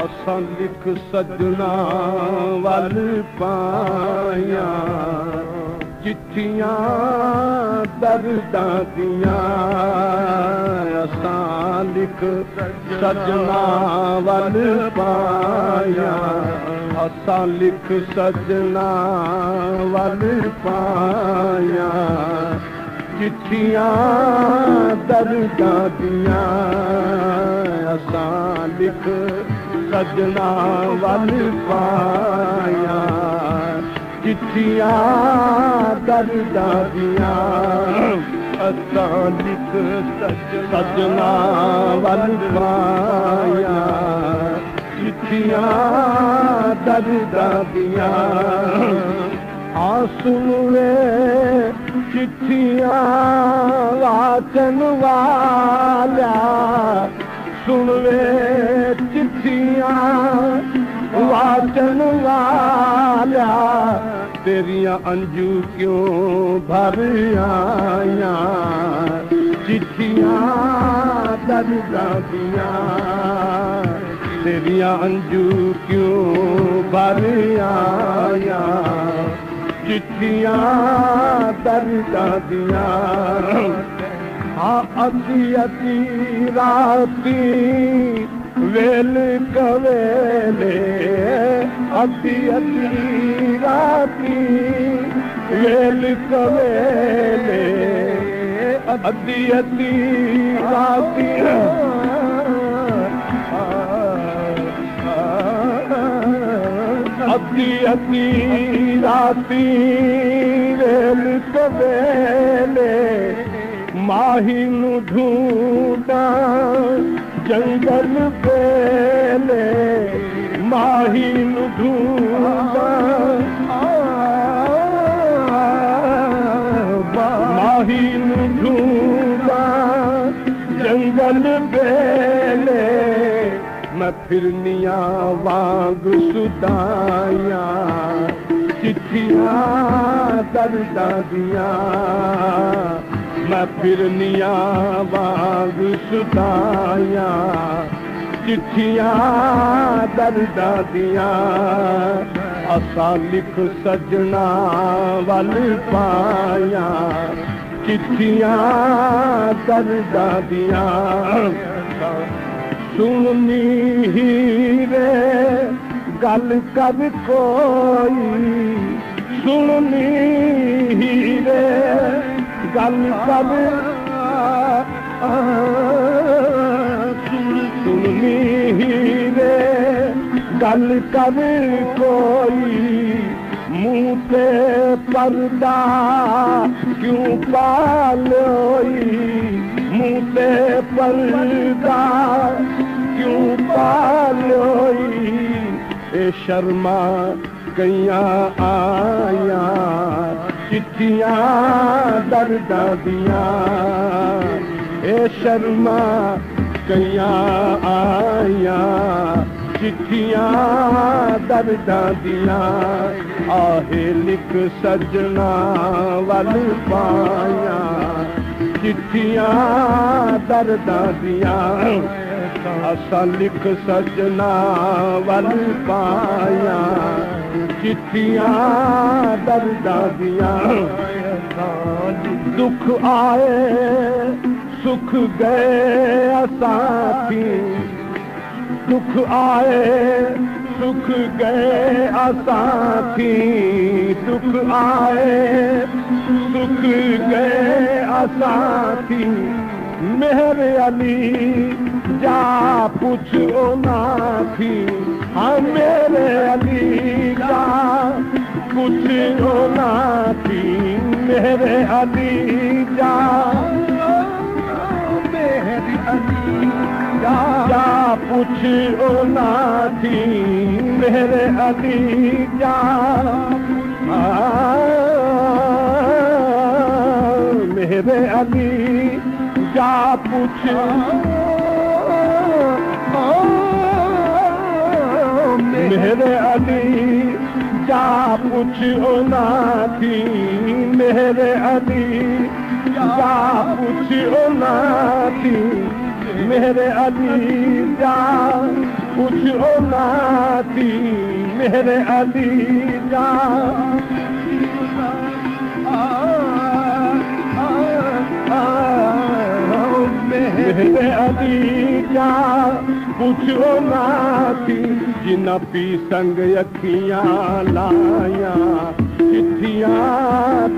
असां लिख सजना वल पाया चिट्ठियां दर्दां दियां असां लिख सजना वल पाया असां लिख सजना वल पाया चिट्ठियां दर्दां दियां असां लिख सजना वल पाया चिट्ठियां दर्दां दियां असां लिख सजना वल पाया चिट्ठियां दर्दां दियां सुन वे चिट्ठियां वाचन वाला सुन वे चिट्ठियां वाचन वाला तेरियां अंजू क्यों भर आया चिट्ठियां दर्दां दियां तेरियां अंजू क्यों भर आया चिट्ठियां दर्दां दियां अति अति राती वेल कवेले अति अति राती वेल कवेले अति अति राती अति अति राती वेल कवेले माही नू ढूंढा जंगल बेले माही नू ढूंढा माही नू ढूंढा जंगल बेले मैं फिरनिया वांग सुदाया चिट्ठियां दर्दां दियां मैं फिरनिया वांग सुदाया चिट्ठियां दर्दां दियां असां लिख सजना वल पाया चिट्ठियां दर्दां दियां सुननी हीरे गल कर कोई सुननी हीरे गल कर सुननी हीरे गल कर कोई मुँह पे पर्दा क्यों पालोई मुँह पे पर्दा क्यों पालोई ए शर्मा कैया आया चिट्ठियां दर्दां दियां ए शर्मा कैया आया चिट्ठियां दर्दां दियां आहे लिख सजना वल पाया चिट्ठियां दर्दां दियां असां लिख सजना वल पाया चिट्ठियां दर्दां दियां दुख आए सुख गए असां थी दुख आए सुख गए असां थी दुख आए सुख गए असां थी मेहर अली जा पुछ ना थी हाँ मेरे अली जा कुछ ना थी मेरे अली जा मेरे अली जा कुछ ना थी मेरे अली जा मेरे अली जा पूछ मेरे अली जा पुछ ओना थी मेरे अली जा पुछ ओना थी मेरे अली जा पुछ ओना थी मेरे अली जा मेरे अली जा पुछो ना थी जिन पी संग अखियां लाया चिट्ठियां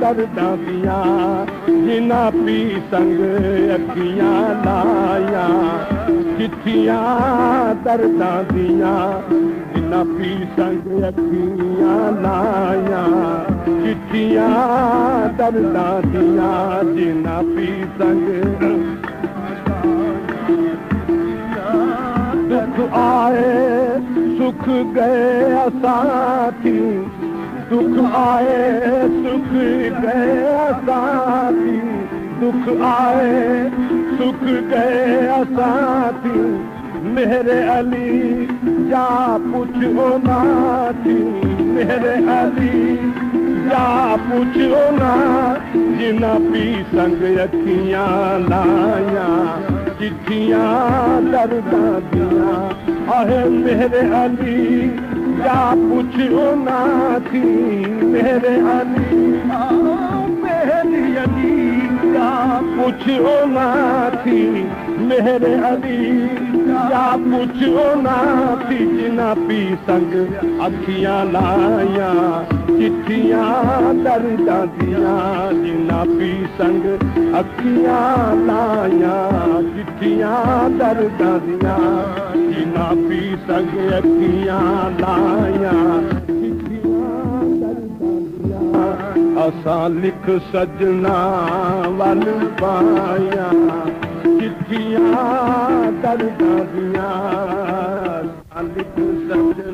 दर्दां दियां जिन पी संग अखियां लाया चिट्ठियां दर्दां दियां जिन पी संग अखियां लाया चिट्ठियां दर्दां दियां जिन पी संग दुख आए सुख गए साथी दुख आए सुख गए साथी दुख आए सुख गए साथी मेरे अली जा पुछो ना थी मेरे अली जा पुछो ना जिन पी संग अखियां लाया चिट्ठियां दर्दां दियां आहे मेरे अली जा पुछो ना थी मेरे अली मेरे अली जा पुछो ना थी मेरे अली जा पुछो ना थी जिन पी संग अखियां लाया चिट्ठियां दर्दां दियां जिन पी संग अखियां लाया चिट्ठियां दर्दां दियां जिन पी संग अखियां लाया चिट्ठियां दर्दां दियां असां लिख सजना वल पाया चिट्ठियां दर्दां दियां लिख सजना